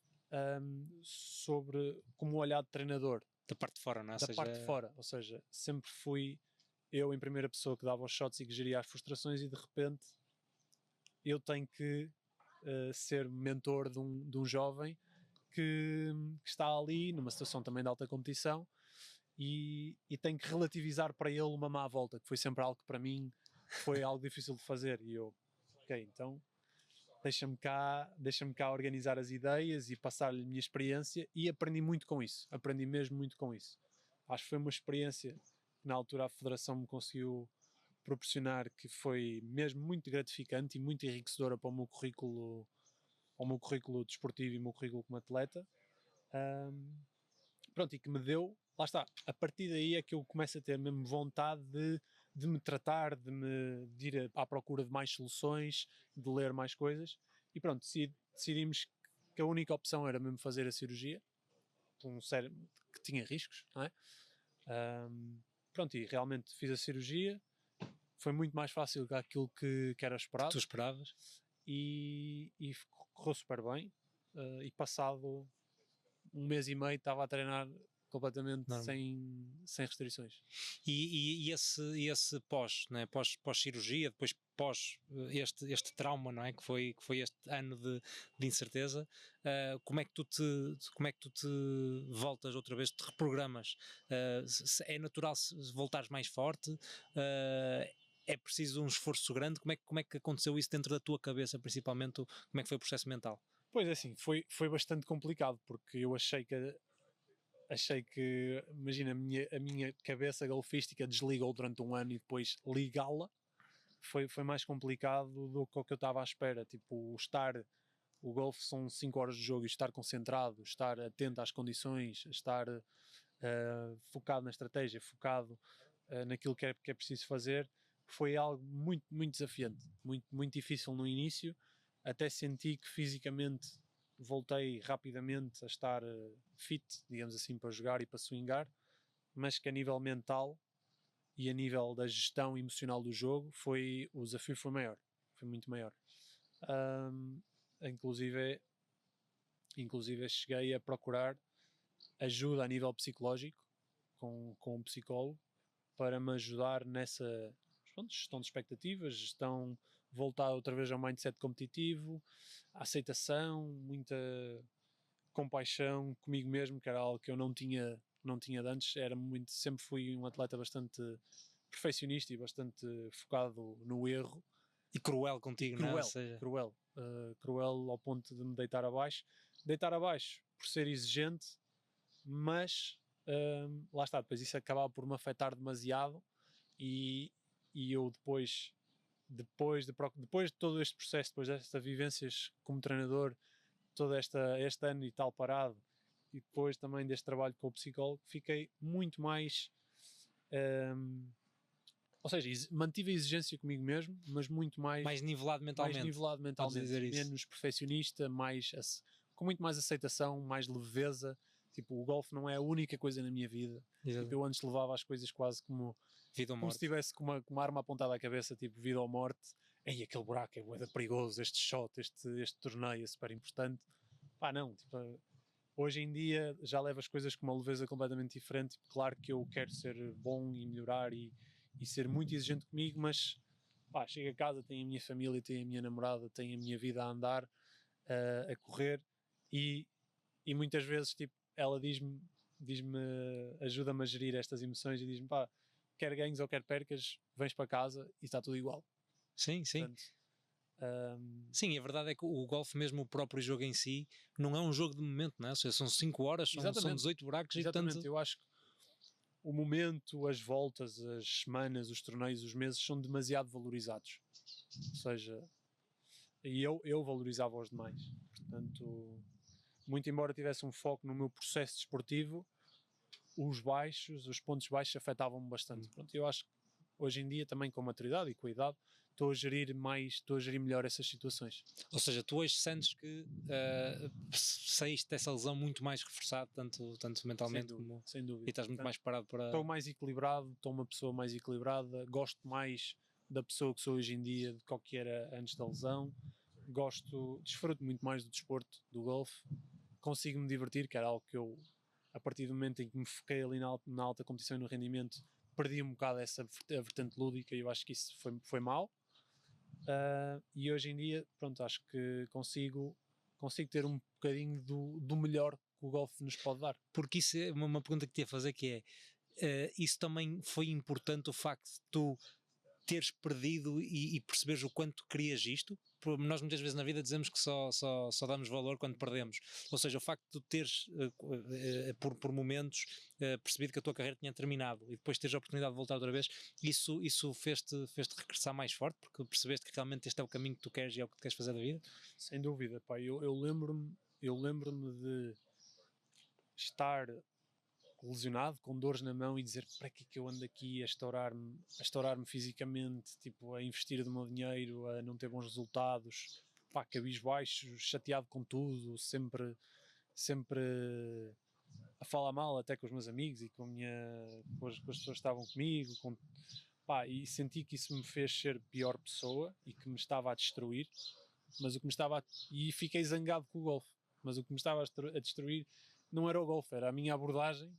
como olhar de treinador. Da parte de fora, não é? Parte de fora, ou seja, sempre fui eu em primeira pessoa que dava os shots e que geria as frustrações, e de repente eu tenho que ser mentor de um jovem que está ali numa situação também de alta competição e tenho que relativizar para ele uma má volta, que foi sempre algo que para mim foi algo difícil de fazer, e eu, ok, então deixa-me cá organizar as ideias e passar-lhe a minha experiência, e aprendi mesmo muito com isso. Acho que foi uma experiência que na altura a Federação me conseguiu proporcionar, que foi mesmo muito gratificante e muito enriquecedora para o meu currículo desportivo e o meu currículo como atleta. Pronto, e que me deu, lá está, a partir daí é que eu começo a ter mesmo vontade de me tratar, de ir à procura de mais soluções, de ler mais coisas, e pronto, decidimos que a única opção era mesmo fazer a cirurgia, que tinha riscos, não é? Pronto, e realmente fiz a cirurgia, foi muito mais fácil que aquilo que era esperado. Tu esperavas? E correu super bem, e passado um mês e meio estava a treinar completamente Normal. sem restrições. E esse pós, né? Pós-cirurgia, depois pós este trauma, não é? Que foi este ano de incerteza, como é que tu te voltas outra vez, te reprogramas? É natural voltares mais forte? É preciso um esforço grande? Como é que aconteceu isso dentro da tua cabeça, principalmente? Como é que foi o processo mental? Pois é, assim, foi bastante complicado, porque eu achei que, imagina, a minha cabeça golfística desligou durante um ano e depois ligá-la foi mais complicado do que o que eu estava à espera. Tipo, o golfe são 5 horas de jogo e estar concentrado, estar atento às condições, estar focado na estratégia, focado naquilo que é preciso fazer, foi algo muito, muito desafiante, muito, muito difícil no início. Até senti que fisicamente voltei rapidamente a estar fit, digamos assim, para jogar e para swingar, mas que a nível mental e a nível da gestão emocional do jogo o desafio foi maior, foi muito maior. Inclusive cheguei a procurar ajuda a nível psicológico com um psicólogo para me ajudar nessa gestão de expectativas, gestão voltada outra vez ao mindset competitivo, a aceitação, muita compaixão comigo mesmo, que era algo que eu não tinha de antes. Sempre fui um atleta bastante perfeccionista e bastante focado no erro. E cruel contigo, não é? Cruel ao ponto de me deitar abaixo por ser exigente, mas lá está, depois isso acabava por me afetar demasiado e eu depois de todo este processo, depois destas vivências como treinador, todo este ano e tal parado, e depois também deste trabalho com o psicólogo, fiquei muito mais ou seja, mantive a exigência comigo mesmo, mas muito mais nivelado mentalmente, menos perfeccionista, com muito mais aceitação, mais leveza. Tipo, o golfe não é a única coisa na minha vida. Tipo, eu antes levava as coisas quase como se tivesse com uma arma apontada à cabeça, tipo vida ou morte. Ei, aquele buraco é bué perigoso, este shot, este torneio é super importante. Pá, não, tipo, hoje em dia já levo as coisas com uma leveza completamente diferente. Claro que eu quero ser bom e melhorar e ser muito exigente comigo, mas pá, chego a casa, tenho a minha família, tenho a minha namorada, tenho a minha vida a andar, a correr, e muitas vezes tipo, ela diz-me, ajuda-me a gerir estas emoções e diz-me, pá, quer ganhes ou quer percas, vens para casa e está tudo igual. Sim. Portanto, sim, a verdade é que o golfe, mesmo o próprio jogo em si, não é um jogo de momento, não é? Ou seja, são 5 horas, são 18 buracos. Exatamente, e portanto... eu acho que o momento, as voltas, as semanas, os torneios, os meses são demasiado valorizados. Ou seja, e eu valorizava os demais. Portanto, muito embora tivesse um foco no meu processo desportivo, os pontos baixos afetavam-me bastante. Pronto, eu acho que hoje em dia, também com maturidade e com a idade, estou a gerir melhor essas situações. Ou seja, tu hoje sentes que saíste dessa lesão muito mais reforçado, tanto mentalmente sem dúvida. E estás muito mais parado para... Estou mais equilibrado, estou uma pessoa mais equilibrada, gosto mais da pessoa que sou hoje em dia do que o que era antes da lesão, desfruto muito mais do desporto, do golfe, consigo me divertir, que era algo que eu, a partir do momento em que me foquei ali na alta competição e no rendimento, perdi um bocado essa vertente lúdica e eu acho que isso foi mau. E hoje em dia, pronto, acho que consigo ter um bocadinho do melhor que o golfe nos pode dar. Porque isso é uma pergunta que te ia fazer, que é, isso também foi importante, o facto de tu teres perdido e perceberes o quanto querias isto? Nós muitas vezes na vida dizemos que só damos valor quando perdemos. Ou seja, o facto de tu teres por momentos percebido que a tua carreira tinha terminado e depois teres a oportunidade de voltar outra vez, isso fez-te regressar mais forte, porque percebeste que realmente este é o caminho que tu queres e é o que tu queres fazer da vida? Sem dúvida, pá. Eu lembro-me de estar lesionado, com dores na mão, e dizer, para que é que eu ando aqui a estourar-me fisicamente, tipo, a investir do meu dinheiro, a não ter bons resultados, pá, cabisbaixo, chateado com tudo, sempre a falar mal até com os meus amigos e com as pessoas que estavam comigo, pá, e senti que isso me fez ser pior pessoa e que me estava a destruir. mas o que me estava e fiquei zangado com o golfe, mas o que me estava a destruir não era o golfe, era a minha abordagem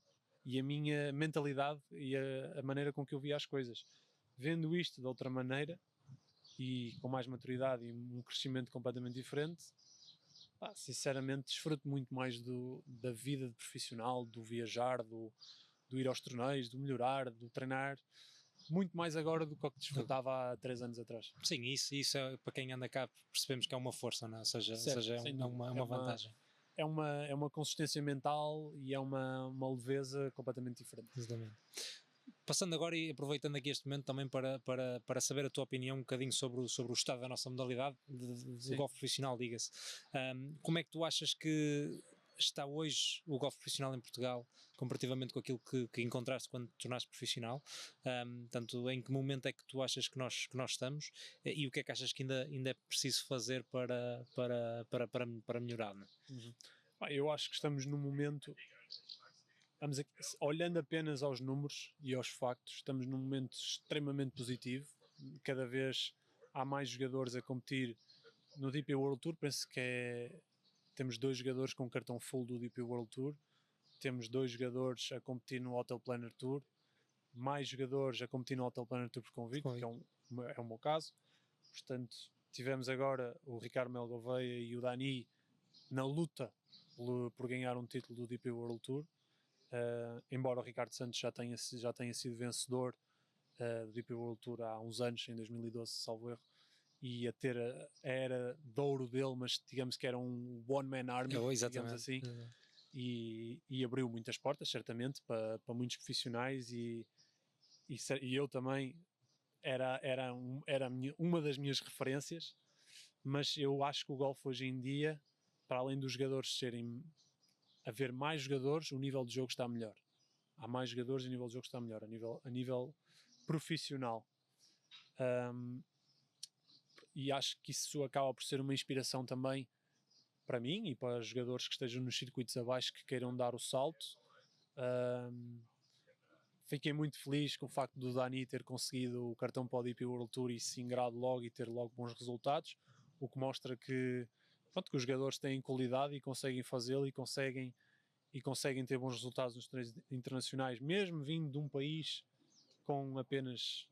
e a minha mentalidade e a maneira com que eu via as coisas. Vendo isto de outra maneira e com mais maturidade e um crescimento completamente diferente, sinceramente desfruto muito mais da vida de profissional, do viajar, do ir aos torneios, do melhorar, do treinar, muito mais agora do que o que desfrutava há 3 anos atrás. Sim, isso é, para quem anda cá percebemos que é uma força, não é? Ou seja, é uma vantagem. É uma consistência mental e é uma leveza completamente diferente. Exatamente. Passando agora e aproveitando aqui este momento também para saber a tua opinião um bocadinho sobre o estado da nossa modalidade de golfe profissional, diga-se. Como é que tu achas que está hoje o golfe profissional em Portugal comparativamente com aquilo que encontraste quando te tornaste profissional? Portanto, em que momento é que tu achas que nós estamos e o que é que achas que ainda é preciso fazer para melhorar? Não é? Uhum. Eu acho que estamos num momento, olhando apenas aos números e aos factos, estamos num momento extremamente positivo. Cada vez há mais jogadores a competir no DP World Tour. Penso que temos 2 jogadores com cartão full do DP World Tour, temos 2 jogadores a competir no Hotel Planner Tour, mais jogadores a competir no Hotel Planner Tour por convite, que é o meu caso. Portanto, tivemos agora o Ricardo Mel Gouveia e o Dani na luta por ganhar um título do DP World Tour, embora o Ricardo Santos já tenha sido vencedor do DP World Tour há uns anos, em 2012, salvo erro, e a ter a era de ouro dele, mas digamos que era um one-man army, digamos assim, e abriu muitas portas, certamente, para muitos profissionais, e eu também era uma das minhas referências, mas eu acho que o golfe hoje em dia, para além dos jogadores haver mais jogadores, o nível de jogo está melhor. Há mais jogadores e o nível de jogo está melhor, a nível profissional. E acho que isso acaba por ser uma inspiração também para mim e para os jogadores que estejam nos circuitos abaixo, que queiram dar o salto. Fiquei muito feliz com o facto do Dani ter conseguido o cartão para o DP World Tour e se ingrado logo e ter logo bons resultados, o que mostra que os jogadores têm qualidade e conseguem fazê-lo e conseguem ter bons resultados nos torneios internacionais, mesmo vindo de um país com apenas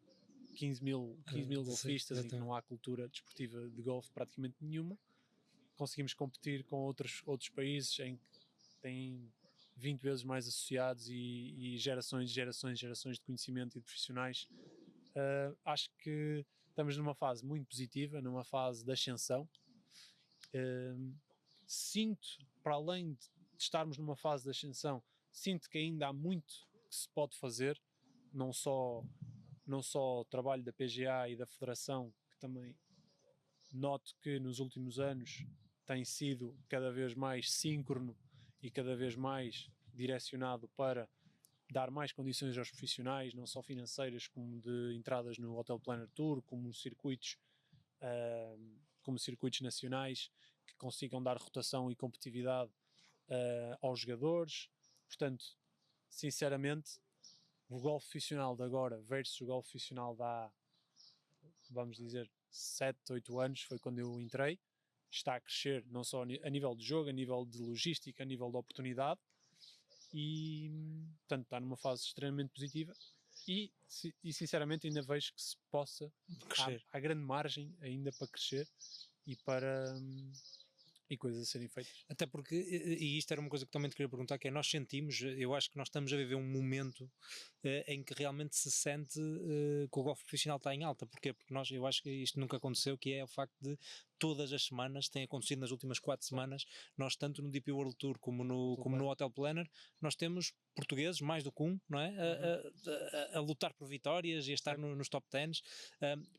15 mil golfistas, em que não há cultura desportiva de golfe praticamente nenhuma. Conseguimos competir com outros países em que têm 20 vezes mais associados e gerações de conhecimento e de profissionais. Acho que estamos numa fase muito positiva, numa fase de ascensão. Sinto, para além de estarmos numa fase de ascensão, sinto que ainda há muito que se pode fazer, não só o trabalho da PGA e da Federação, que também noto que nos últimos anos tem sido cada vez mais síncrono e cada vez mais direcionado para dar mais condições aos profissionais, não só financeiras, como de entradas no Hotel Planner Tour, como circuitos nacionais que consigam dar rotação e competitividade aos jogadores. Portanto, sinceramente, o golfe profissional de agora versus o golfe profissional de há, vamos dizer, 7, 8 anos, foi quando eu entrei, está a crescer não só a nível de jogo, a nível de logística, a nível de oportunidade, e portanto está numa fase extremamente positiva e sinceramente ainda vejo que se possa crescer. Há grande margem ainda para crescer e coisas a serem feitas. Até porque, e isto era uma coisa que também te queria perguntar, que é, nós sentimos, eu acho que nós estamos a viver um momento em que realmente se sente que o golfe profissional está em alta. Porquê? Porque eu acho que isto nunca aconteceu, que é o facto de todas as semanas, tem acontecido nas últimas 4 semanas, nós tanto no DP World Tour como no Hotel Planner, nós temos portugueses, mais do que um, não é? A lutar por vitórias e a estar nos top 10.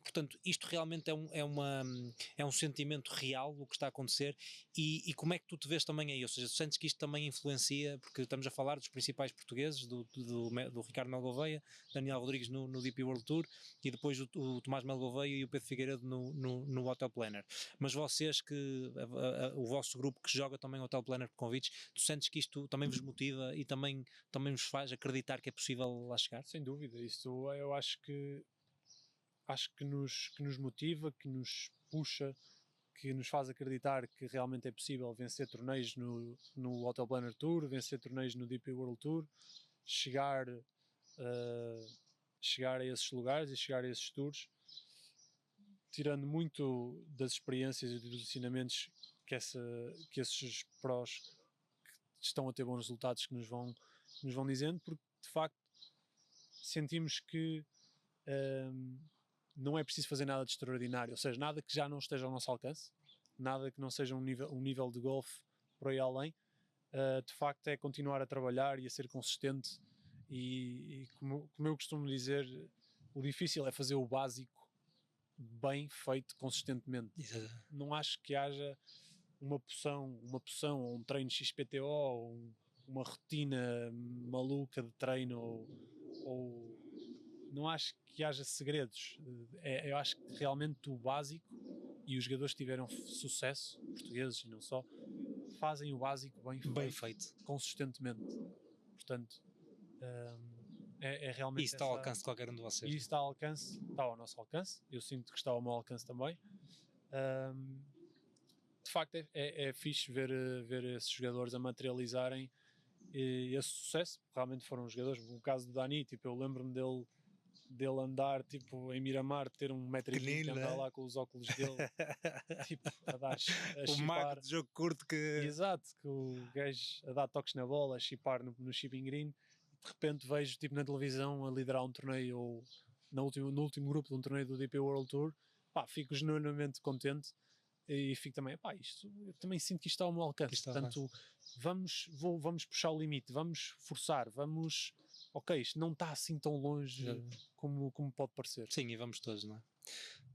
Portanto, isto realmente é um sentimento real o que está a acontecer. E como é que tu te vês também aí? Ou seja, tu sentes que isto também influencia, porque estamos a falar dos principais portugueses, do Ricardo Mel Gouveia, Daniel Rodrigues no DP World Tour e depois o Tomás Mel Gouveia e o Pedro Figueiredo no Hotel Planner. Mas vocês o vosso grupo que joga também o Hotel Planner por convites, tu sentes que isto também vos motiva e também vos faz acreditar que é possível lá chegar? Sem dúvida, isso eu acho que nos motiva, que nos puxa, que nos faz acreditar que realmente é possível vencer torneios no Hotel Planner Tour, vencer torneios no DP World Tour, chegar a esses lugares e chegar a esses tours, tirando muito das experiências e dos ensinamentos que esses prós que estão a ter bons resultados que nos vão dizendo, porque de facto sentimos que não é preciso fazer nada de extraordinário, ou seja, nada que já não esteja ao nosso alcance, nada que não seja um nível de golfe por aí além. De facto é continuar a trabalhar e a ser consistente e como eu costumo dizer, o difícil é fazer o básico bem feito consistentemente. Não acho que haja uma poção ou um treino XPTO ou uma rotina maluca de treino ou não acho que haja segredos. Eu acho que realmente o básico, e os jogadores que tiveram sucesso, portugueses e não só, fazem o básico bem feito consistentemente. Portanto, é realmente isso está ao alcance de qualquer um de vocês. Isso está ao nosso alcance. Eu sinto que está ao meu alcance também. De facto é fixe ver esses jogadores a materializarem esse sucesso. Realmente foram jogadores. No caso do Dani, tipo, eu lembro-me dele andar tipo, em Miramar, ter 1,20 m, andar lá com os óculos dele, tipo, a o mago de jogo curto que... Exato, que o gajo a dar toques na bola, a chipar no chipping green. De repente vejo tipo, na televisão a liderar um torneio ou no último grupo de um torneio do DP World Tour. Pá, fico genuinamente contente e fico também, pá, eu também sinto que isto está ao meu alcance. Portanto, vamos puxar o limite, vamos forçar, ok, isto não está assim tão longe como pode parecer. Sim, e vamos todos, não é?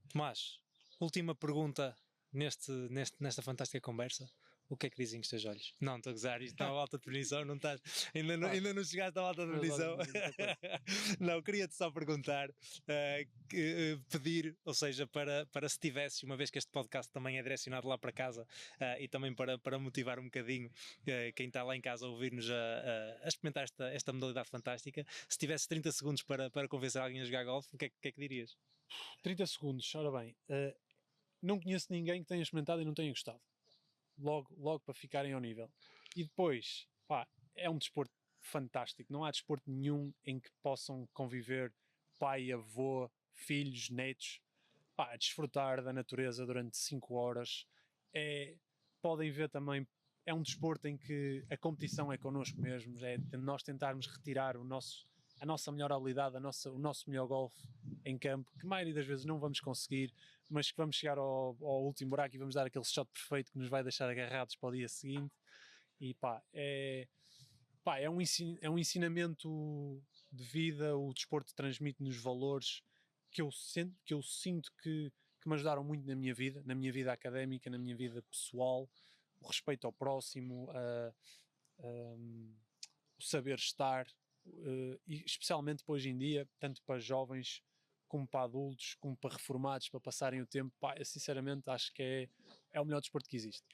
Tomás, última pergunta nesta fantástica conversa. O que é que dizem os teus olhos? Não, estou a gozar, isto está à alta definição, não estás, ainda não chegaste à alta definição. Não, queria-te só perguntar, pedir, ou seja, para se tivesses, uma vez que este podcast também é direcionado lá para casa, e também para motivar um bocadinho quem está lá em casa a ouvir-nos a experimentar esta modalidade fantástica, se tivesses 30 segundos para convencer alguém a jogar golfe, o que é que dirias? 30 segundos, ora bem, não conheço ninguém que tenha experimentado e não tenha gostado. Logo para ficarem ao nível. E depois, pá, é um desporto fantástico. Não há desporto nenhum em que possam conviver pai, avô, filhos, netos, pá, a desfrutar da natureza durante 5 horas. Podem ver também, é um desporto em que a competição é connosco mesmos, é nós tentarmos retirar a nossa melhor habilidade, o nosso melhor golfe em campo, que a maioria das vezes não vamos conseguir, mas que vamos chegar ao último buraco e vamos dar aquele shot perfeito que nos vai deixar agarrados para o dia seguinte. E é um ensinamento de vida. O desporto transmite-nos valores que eu sinto que me ajudaram muito na minha vida académica, na minha vida pessoal, o respeito ao próximo, o saber estar, e especialmente hoje em dia, tanto para jovens como para adultos, como para reformados, para passarem o tempo. Pá, eu sinceramente acho que é o melhor desporto que existe.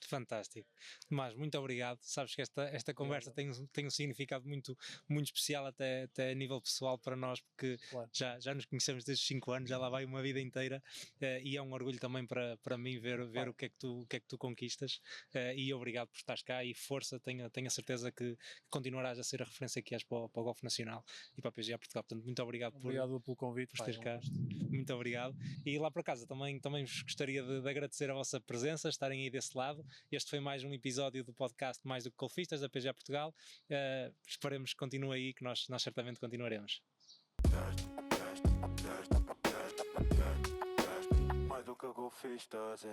Fantástico. Tomás, muito obrigado. Sabes que esta conversa tem um significado muito, muito especial até a nível pessoal para nós, porque claro, já nos conhecemos desde os 5 anos, já lá vai uma vida inteira, e é um orgulho também para mim ver o que é que tu conquistas, e obrigado por estares cá e força, tenho a certeza que continuarás a ser a referência que és para o Golfe Nacional e para a PGA Portugal. Portanto, muito obrigado pelo convite, por estares cá. Muito obrigado. E lá para casa também vos gostaria de agradecer a vossa presença, estarem aí desse lado. Este foi mais um episódio do podcast Mais do que Golfistas da PGA Portugal. Esperemos que continue aí, que nós certamente continuaremos. Mais do que golfistas,